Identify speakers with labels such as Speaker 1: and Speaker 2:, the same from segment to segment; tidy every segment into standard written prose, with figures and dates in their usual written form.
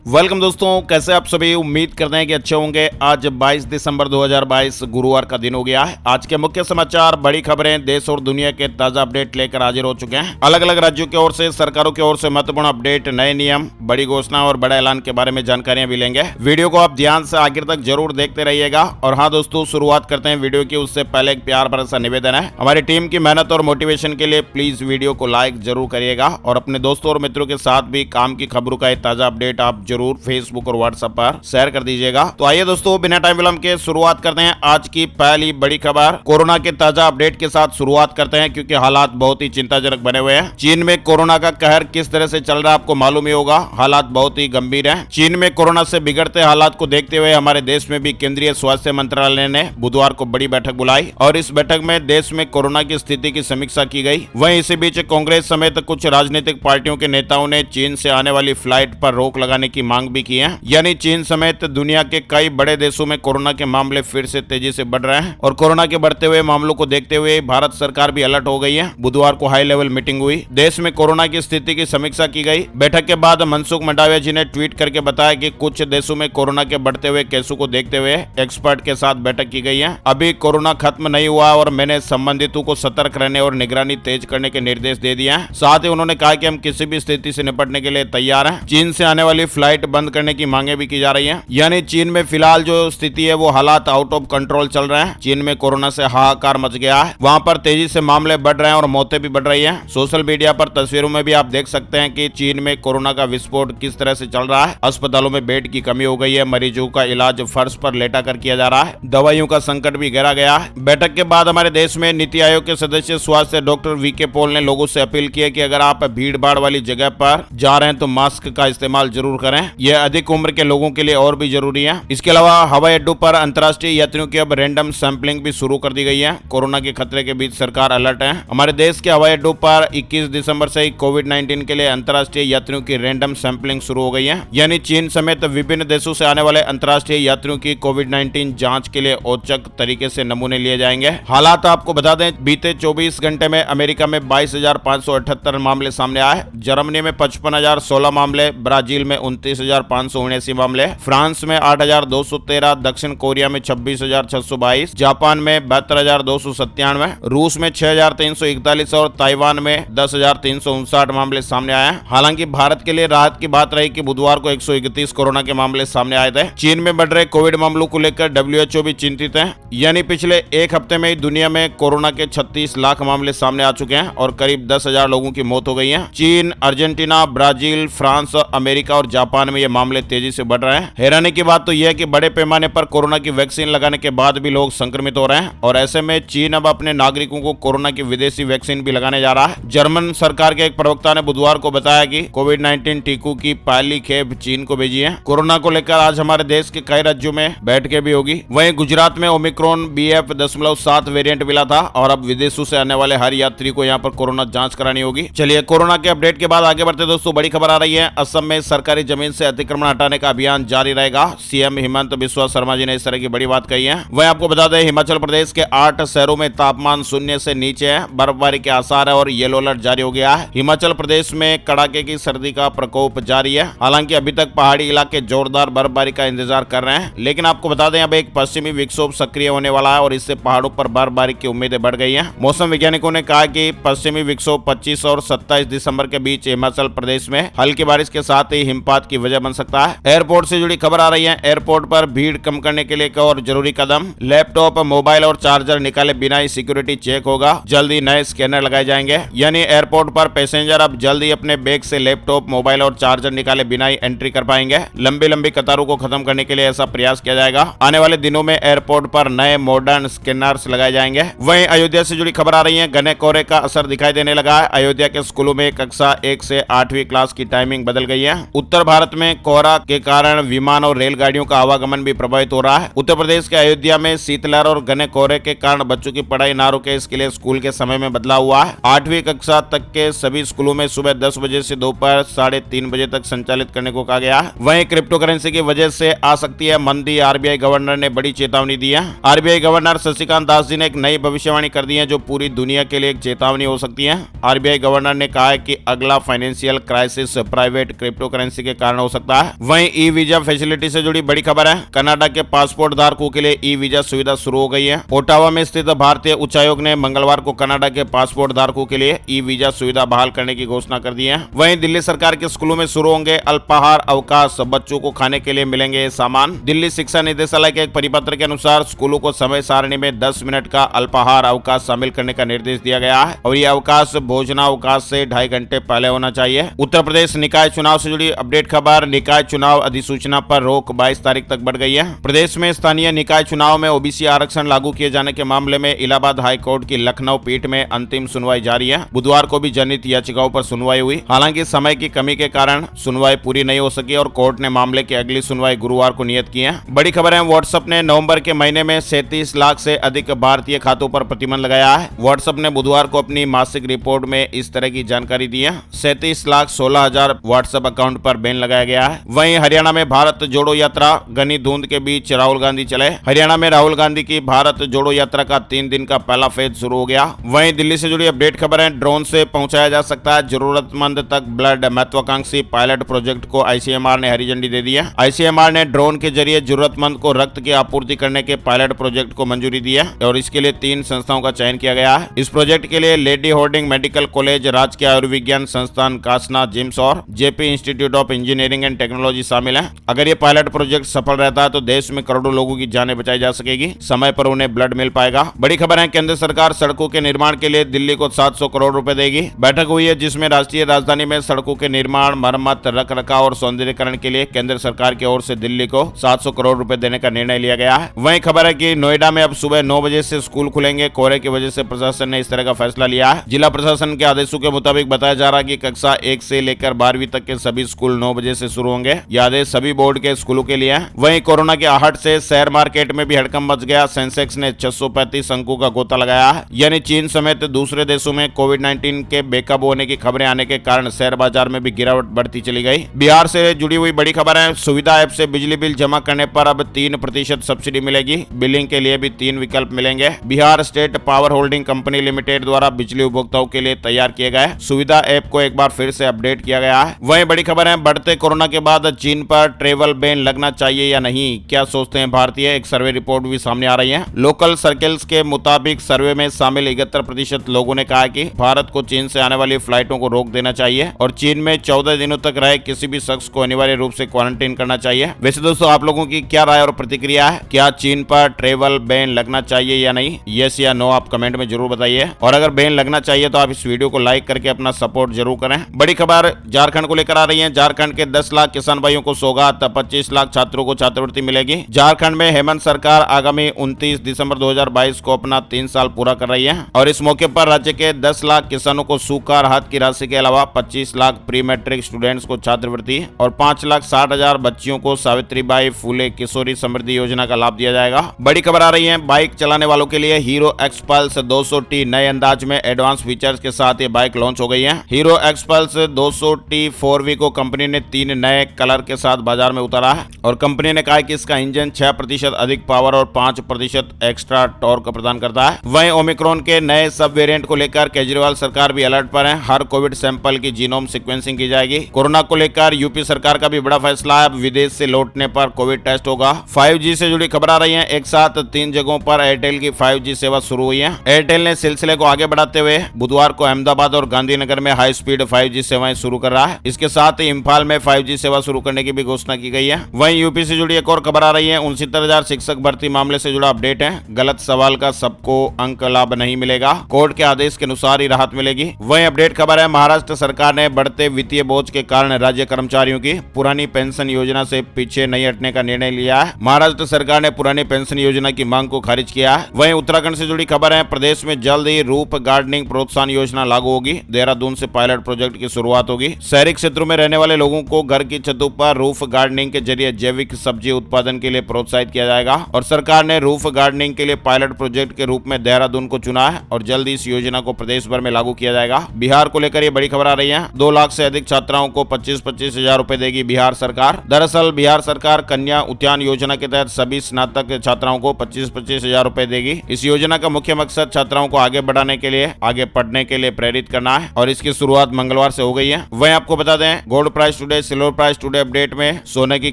Speaker 1: Welcome दोस्तों, कैसे आप सभी। उम्मीद करते हैं कि अच्छे होंगे। आज 22 दिसंबर 2022 गुरुवार का दिन हो गया है। आज के मुख्य समाचार, बड़ी खबरें, देश और दुनिया के ताजा अपडेट लेकर हाजिर हो चुके हैं। अलग अलग राज्यों की ओर से, सरकारों की ओर से महत्वपूर्ण अपडेट, नए नियम, बड़ी घोषणा और बड़ा ऐलान के बारे में जानकारियां भी लेंगे। वीडियो को आप ध्यान से आखिर तक जरूर देखते रहिएगा। और हाँ दोस्तों, शुरुआत करते हैं वीडियो की। उससे पहले एक प्यार भरा सा निवेदन है, हमारी टीम की मेहनत और मोटिवेशन के लिए प्लीज वीडियो को लाइक जरूर करिएगा और अपने दोस्तों और मित्रों के साथ भी काम की खबरों का ताजा अपडेट आप जरूर फेसबुक और व्हाट्सएप पर शेयर कर दीजिएगा। तो आइए दोस्तों, बिना टाइम विलंब के शुरुआत करते हैं आज की पहली बड़ी खबर। कोरोना के ताजा अपडेट के साथ शुरुआत करते हैं, क्योंकि हालात बहुत ही चिंताजनक बने हुए हैं। चीन में कोरोना का कहर किस तरह से चल रहा है आपको मालूम ही होगा। हालात बहुत ही गंभीर हैं। चीन में कोरोना से बिगड़ते हालात को देखते हुए हमारे देश में भी केंद्रीय स्वास्थ्य मंत्रालय ने बुधवार को बड़ी बैठक बुलाई और इस बैठक में देश में कोरोना की स्थिति की समीक्षा की गई। वहीं इसी बीच कांग्रेस समेत कुछ राजनीतिक पार्टियों के नेताओं ने चीन से आने वाली फ्लाइट पर रोक लगाने की मांग भी की है। यानी चीन समेत दुनिया के कई बड़े देशों में कोरोना के मामले फिर से तेजी से बढ़ रहे हैं और कोरोना के बढ़ते हुए मामलों को देखते हुए भारत सरकार भी अलर्ट हो गई है। बुधवार को हाई लेवल मीटिंग हुई, देश में कोरोना की स्थिति की समीक्षा की गई। बैठक के बाद मनसुख मंडाविया जी ने ट्वीट करके बताया कि कुछ देशों में कोरोना के बढ़ते हुए केसों को देखते हुए एक्सपर्ट के साथ बैठक की गई है। अभी कोरोना खत्म नहीं हुआ और मैंने संबंधितों को सतर्क रहने और निगरानी तेज करने के निर्देश दे दिए हैं। साथ ही उन्होंने कहा कि हम किसी भी स्थिति से निपटने के लिए तैयार हैं। चीन से आने वाली फ्लाइट बंद करने की मांगे भी की जा रही हैं। यानी चीन में फिलहाल जो स्थिति है वो हालात आउट ऑफ कंट्रोल चल रहे हैं। चीन में कोरोना से हाहाकार मच गया है। वहां पर तेजी से मामले बढ़ रहे हैं और मौतें भी बढ़ रही हैं। सोशल मीडिया पर तस्वीरों में भी आप देख सकते हैं कि चीन में कोरोना का विस्फोट किस तरह से चल रहा है। अस्पतालों में बेड की कमी हो गई है। मरीजों का इलाज फर्श पर लेटा कर किया जा रहा है। दवाइयों का संकट भी गहरा गया है। बैठक के बाद हमारे देश में नीति आयोग के सदस्य स्वास्थ्य डॉक्टर वीके पॉल ने लोगों से अपील की है कि अगर आप भीड़ भाड़ वाली जगह पर जा रहे हैं तो मास्क का इस्तेमाल जरूर करें। यह अधिक उम्र के लोगों के लिए और भी जरूरी है। इसके अलावा हवाई अड्डों पर अंतर्राष्ट्रीय यात्रियों की अब रैंडम सैंपलिंग भी शुरू कर दी गई है। कोरोना के खतरे के बीच सरकार अलर्ट है। हमारे देश के हवाई अड्डों पर 21 दिसंबर से ही कोविड-19 के लिए अंतर्राष्ट्रीय यात्रियों की रैंडम सैंपलिंग शुरू हो गई है। यानी चीन समेत विभिन्न देशों से आने वाले अंतर्राष्ट्रीय यात्रियों की कोविड-19 जांच के लिए औचक तरीके से नमूने लिए जाएंगे। हालात आपको बता दें, बीते 24 घंटे में अमेरिका में 22,578 मामले सामने आए, जर्मनी में 55,016 मामले, ब्राजील में 29,579 मामले, फ्रांस में 8,213, दक्षिण कोरिया में 26,622, जापान में 72,297, रूस में 6,341 और ताइवान में 10,359 मामले सामने आए हैं। हालांकि भारत के लिए राहत की बात रही कि बुधवार को 131 कोरोना के मामले सामने आए थे। चीन में बढ़ रहे कोविड मामलों को लेकर WHO भी चिंतित है। यानी पिछले एक हफ्ते में दुनिया में कोरोना के 36 लाख मामले सामने आ चुके हैं और करीब 10,000 लोगों की मौत हो गई है। चीन, अर्जेंटीना, ब्राजील, फ्रांस, अमेरिका और जापान में ये मामले तेजी से बढ़ रहे हैं। हैरानी की बात तो यह है कि बड़े पैमाने पर कोरोना की वैक्सीन लगाने के बाद भी लोग संक्रमित हो रहे हैं और ऐसे में चीन अब अपने नागरिकों को कोरोना की विदेशी वैक्सीन भी लगाने जा रहा है। जर्मन सरकार के एक प्रवक्ता ने बुधवार को बताया कि कोविड-19 टीकों की पहली खेप चीन को भेजी है। कोरोना को लेकर आज हमारे देश के कई राज्यों में बैठकें भी होगी। वहीं गुजरात में ओमिक्रॉन BF.7 वेरिएंट मिला था और अब विदेशों से आने वाले हर यात्री को यहाँ पर कोरोना जांच करानी होगी। चलिए, कोरोना के अपडेट के बाद आगे बढ़ते दोस्तों, बड़ी खबर आ रही है। असम में सरकारी जमीन से अतिक्रमण हटाने का अभियान जारी रहेगा। सीएम हिमंत बिस्वा शर्मा जी ने इस तरह की बड़ी बात कही है। वहीं आपको बता दें, हिमाचल प्रदेश के 8 शहरों में तापमान शून्य से नीचे है, बर्फबारी के आसार है और येलो अलर्ट जारी हो गया है। हिमाचल प्रदेश में कड़ाके की सर्दी का प्रकोप जारी है। हालांकि अभी तक पहाड़ी इलाके जोरदार बर्फबारी का इंतजार कर रहे हैं, लेकिन आपको बता दें अब एक पश्चिमी विक्षोभ सक्रिय होने वाला है और इससे पहाड़ों पर बर्फबारी की उम्मीदें बढ़ गई हैं। मौसम वैज्ञानिकों ने कहा कि पश्चिमी विक्षोभ 25 और 27 दिसंबर के बीच हिमाचल प्रदेश में हल्की बारिश के साथ ही हिमपात की वजह बन सकता है। एयरपोर्ट से जुड़ी खबर आ रही है। एयरपोर्ट पर भीड़ कम करने के लिए एक और जरूरी कदम, लैपटॉप, मोबाइल और चार्जर निकाले बिना ही सिक्योरिटी चेक होगा। जल्दी नए स्कैनर लगाए जाएंगे। यानी एयरपोर्ट पर पैसेंजर अब जल्दी अपने बैग से लैपटॉप, मोबाइल और चार्जर निकाले बिना ही एंट्री कर पाएंगे। लंबी कतारों को खत्म करने के लिए ऐसा प्रयास किया जाएगा। आने वाले दिनों में एयरपोर्ट पर नए मॉडर्न स्कैनर्स लगाए जाएंगे। वहीं अयोध्या से जुड़ी खबर आ रही है। घने कोहरे का असर दिखाई देने लगा है। अयोध्या के स्कूलों में कक्षा 1 से 8वीं क्लास की टाइमिंग बदल गई है। उत्तर भारत में कोहरा के कारण विमान और रेलगाड़ियों का आवागमन भी प्रभावित हो रहा है। उत्तर प्रदेश के अयोध्या में शीतलहर और घने कोहरे के कारण बच्चों की पढ़ाई ना रुके, इसके लिए स्कूल के समय में बदलाव हुआ है। 8वीं कक्षा तक के सभी स्कूलों में सुबह 10 बजे से दोपहर 3:30 बजे तक संचालित करने को कहा गया है। वहीं क्रिप्टो करेंसी की वजह से आ सकती है मंदी, आरबीआई गवर्नर ने बड़ी चेतावनी दी है। आरबीआई गवर्नर शक्तिकांत दास जी ने एक नई भविष्यवाणी कर दी है जो पूरी दुनिया के लिए एक चेतावनी हो सकती है। आरबीआई गवर्नर ने कहा है कि अगला financial crisis private crypto currency के कारण कारण हो सकता है। वहीं ई वीजा फैसिलिटी से जुड़ी बड़ी खबर है, कनाडा के पासपोर्ट धारकों के लिए ई वीजा सुविधा शुरू हो गई है। ओटावा में स्थित भारतीय उच्चायोग ने मंगलवार को कनाडा के पासपोर्ट धारकों के लिए ई वीजा सुविधा बहाल करने की घोषणा कर दी है। वहीं दिल्ली सरकार के स्कूलों में शुरू होंगे अल्पाहार अवकाश, बच्चों को खाने के लिए मिलेंगे सामान। दिल्ली शिक्षा निदेशालय के एक परिपत्र के अनुसार स्कूलों को समय सारणी में 10 मिनट का अल्पाहार अवकाश शामिल करने का निर्देश दिया गया है और यह अवकाश भोजनावकाश से 2.5 घंटे पहले होना चाहिए। उत्तर प्रदेश निकाय चुनाव से जुड़ी अपडेट खबर, निकाय चुनाव अधिसूचना पर रोक 22 तारीख तक बढ़ गई है। प्रदेश में स्थानीय निकाय चुनाव में ओबीसी आरक्षण लागू किए जाने के मामले में इलाहाबाद हाई कोर्ट की लखनऊ पीठ में अंतिम सुनवाई जारी है। बुधवार को भी जनहित याचिकाओं पर सुनवाई हुई, हालांकि समय की कमी के कारण सुनवाई पूरी नहीं हो सकी और कोर्ट ने मामले की अगली सुनवाई गुरुवार को नियत की है। बड़ी खबर है, व्हाट्सएप ने नवंबर के महीने में 37 लाख से अधिक भारतीय खातों पर प्रतिबंध लगाया है। व्हाट्सएप ने बुधवार को अपनी मासिक रिपोर्ट में इस तरह की जानकारी दी है। 37,16,000 व्हाट्सएप अकाउंट पर बैन लगाया गया है। वहीं हरियाणा में भारत जोड़ो यात्रा, घनी धुंध के बीच राहुल गांधी चले। हरियाणा में राहुल गांधी की भारत जोड़ो यात्रा का 3 दिन का पहला फेज शुरू हो गया। वहीं दिल्ली से जुड़ी अपडेट खबर है, ड्रोन से पहुंचाया जा सकता है जरूरतमंद तक ब्लड, महत्वाकांक्षी पायलट प्रोजेक्ट को आईसीएमआर ने हरी झंडी दे दी है। आईसीएमआर ने ड्रोन के जरिए जरूरतमंद को रक्त की आपूर्ति करने के पायलट प्रोजेक्ट को मंजूरी दी है और इसके लिए 3 संस्थाओं का चयन किया गया है। इस प्रोजेक्ट के लिए लेडी हार्डिंग मेडिकल कॉलेज, राजकीय आयुर्विज्ञान संस्थान कासना जिम्स और JP institute of engineering and technology शामिल है। अगर ये पायलट प्रोजेक्ट सफल रहता है तो देश में करोड़ों लोगों की जानें बचाई जा सकेगी, समय पर उन्हें ब्लड मिल पाएगा। बड़ी खबर है, केंद्र सरकार सड़कों के निर्माण के लिए दिल्ली को 700 करोड़ रुपए देगी। बैठक हुई है जिसमें राष्ट्रीय राजधानी में सड़कों के निर्माण, मरम्मत, रखरखाव और सौंदर्यीकरण के लिए केंद्र सरकार की ओर से दिल्ली को 700 करोड़ रुपए देने का निर्णय लिया गया है। वहीं खबर है कि नोएडा में अब सुबह 9 बजे से स्कूल खुलेंगे। कोहरे की वजह से प्रशासन ने इस तरह का फैसला लिया है। जिला प्रशासन के आदेशों के मुताबिक बताया जा रहा है कि कक्षा 1 से लेकर 12वीं तक के सभी स्कूल 9 बजे से शुरू होंगे। यह आदेश सभी बोर्ड के स्कूलों के लिए है। वहीं कोरोना की आहट से शेयर मार्केट में भी हड़कंप मच गया। सेंसेक्स ने 635 अंकों का गोता लगाया है, यानी चीन समेत दूसरे देशों में कोविड-19 के बेकाबू होने की खबरें आने के कारण शेयर बाजार में भी गिरावट बढ़ती चली गई। बिहार से जुड़ी हुई बड़ी खबर है, सुविधा ऐप से बिजली बिल जमा करने पर अब 3% सब्सिडी मिलेगी। बिलिंग के लिए भी 3 विकल्प मिलेंगे। Bihar state power holding company limited द्वारा बिजली उपभोक्ताओं के लिए तैयार किए गए सुविधा ऐप को एक बार फिर से अपडेट किया गया है। वहीं बड़ी खबर है, बढ़ते कोरोना के बाद चीन पर ट्रेवल बैन लगना चाहिए या नहीं, क्या सोचते हैं भारतीय? एक सर्वे रिपोर्ट भी सामने आ रही है। लोकल सर्कल्स के मुताबिक सर्वे में शामिल 71% लोगों ने कहा कि भारत को चीन से आने वाली फ्लाइटों को रोक देना चाहिए और चीन में 14 दिनों तक रहे किसी भी शख्स को अनिवार्य रूप से क्वारंटीन करना चाहिए। वैसे दोस्तों, आप लोगों की क्या राय और प्रतिक्रिया है? क्या चीन पर ट्रेवल बैन लगना चाहिए या नहीं? यस या नो आप कमेंट में जरूर बताइए। और अगर बैन लगना चाहिए तो आप इस वीडियो को लाइक करके अपना सपोर्ट जरूर करें। बड़ी खबर झारखंड को लेकर आ रही है। झारखंड के 10 लाख किसान भाइयों को सौगात, 25 लाख छात्रों को छात्रवृत्ति मिलेगी। झारखंड में हेमंत सरकार आगामी 29 दिसंबर 2022 को अपना 3 साल पूरा कर रही है और इस मौके पर राज्य के 10 लाख किसानों को सूखा राहत की राशि के अलावा 25 लाख प्री मैट्रिक स्टूडेंट्स को छात्रवृत्ति और 5,60,000 बच्चियों को सावित्रीबाई फुले किशोरी समृद्धि योजना का लाभ दिया जाएगा। बड़ी खबर आ रही है, बाइक चलाने वालों के लिए हीरो एक्सपल्स 200T नए अंदाज में एडवांस फीचर्स के साथ ये बाइक लॉन्च हो गई है। हीरो एक्सपल्स 200T 4V को कंपनी ने 3 नए कलर के साथ बाजार में उतारा है और कंपनी ने कहा कि इसका इंजन 6% अधिक पावर और 5% एक्स्ट्रा टॉर्क प्रदान करता है। वहीं ओमिक्रॉन के नए सब वेरिएंट को लेकर केजरीवाल सरकार भी अलर्ट पर है। हर कोविड सैंपल की जीनोम सीक्वेंसिंग की जाएगी। कोरोना को लेकर यूपी सरकार का भी बड़ा फैसला है, अब विदेश से लौटने पर कोविड टेस्ट होगा। 5G से जुड़ी खबर आ रही है। एक साथ 3 जगहों पर एयरटेल की 5G सेवा शुरू हुई है। एयरटेल ने सिलसिले को आगे बढ़ाते हुए बुधवार को अहमदाबाद और गांधीनगर में हाई स्पीड 5G सेवाएं शुरू कर रहा है। इसके साथ ही इम्फाल में 5G सेवा शुरू करने की भी घोषणा की गई है। वहीं यूपी से जुड़ी एक और खबर आ रही है। 69,000 शिक्षक भर्ती मामले से जुड़ा अपडेट है। गलत सवाल का सबको अंक लाभ नहीं मिलेगा, कोर्ट के आदेश के अनुसार ही राहत मिलेगी। वहीं अपडेट खबर है, महाराष्ट्र सरकार ने बढ़ते वित्तीय बोझ के कारण राज्य कर्मचारियों की पुरानी पेंशन योजना से पीछे नहीं हटने का निर्णय लिया है। महाराष्ट्र सरकार ने पुरानी पेंशन योजना की मांग को खारिज किया है। वहीं उत्तराखंड से जुड़ी खबर है, प्रदेश में जल्द ही रूफ गार्डनिंग प्रोत्साहन योजना लागू होगी। देहरादून से पायलट प्रोजेक्ट की शुरुआत होगी। शहरी क्षेत्रों में रहने वाले लोगों को घर की छतों पर रूफ गार्डनिंग के जरिए जैविक सब्जी उत्पादन के लिए प्रोत्साहित किया जाएगा और सरकार ने रूफ गार्डनिंग के लिए पायलट प्रोजेक्ट के रूप में देहरादून को चुना है और जल्द ही इस योजना को प्रदेश भर में लागू किया जाएगा। बिहार को लेकर ये बड़ी खबर आ रही है। 2 लाख से अधिक छात्राओं को 25-25 हजार रुपए देगी बिहार सरकार। दरअसल बिहार सरकार कन्या उद्यान योजना के तहत सभी स्नातक छात्राओं को 25-25 हजार रुपए देगी। इस योजना का मुख्य मकसद छात्राओं को आगे बढ़ाने के लिए, आगे पढ़ने के लिए प्रेरित करना है और इसकी शुरुआत मंगलवार से हो गई है। वहीं आपको बता दें, gold price today silver price today update में सोने की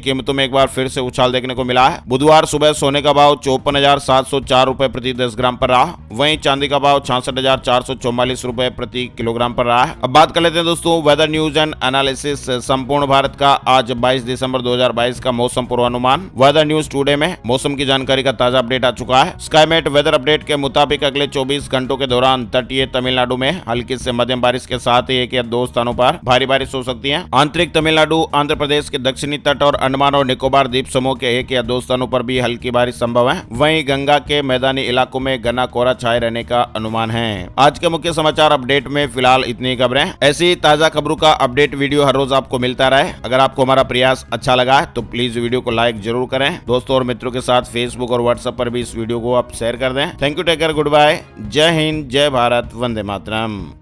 Speaker 1: कीमतों में एक बार फिर से उछाल देखने को मिला है। बुधवार सुबह सोने का भाव 54,704 रुपए प्रति 10 ग्राम पर रहा। वहीं चांदी का भाव 66,444 रुपए प्रति किलोग्राम पर रहा है। अब बात कर लेते हैं दोस्तों वेदर न्यूज एंड एनालिसिस संपूर्ण भारत का आज 22 दिसंबर 2022 का मौसम पूर्वानुमान। वेदर न्यूज टुडे में मौसम की जानकारी का ताजा अपडेट आ चुका है। स्काईमेट वेदर अपडेट के मुताबिक अगले 24 घंटों के दौरान तटीय तमिलनाडु में हल्की से मध्यम बारिश के साथ ही 1 या 2 स्थानों पर भारी बारिश हो सकती है। आंतरिक तमिलनाडु, आंध्र प्रदेश के दक्षिणी तट और अंडमान और निकोबार द्वीप समूह के 1 या 2 स्थानों पर भी हल्की बारिश संभव है। वहीं गंगा के मैदानी इलाकों में घना कोहरा छाए रहने का अनुमान है। आज के मुख्य समाचार अपडेट में फिलहाल इतनी खबरें। ऐसी ताजा खबरों का अपडेट वीडियो हर रोज आपको मिलता रहे। अगर आपको हमारा प्रयास अच्छा लगा है तो प्लीज वीडियो को लाइक जरूर करें। दोस्तों और मित्रों के साथ फेसबुक और व्हाट्सएप पर भी इस वीडियो को आप शेयर कर दें। Thank you, take care, goodbye, जय हिंद, जय भारत, वंदे मातरम।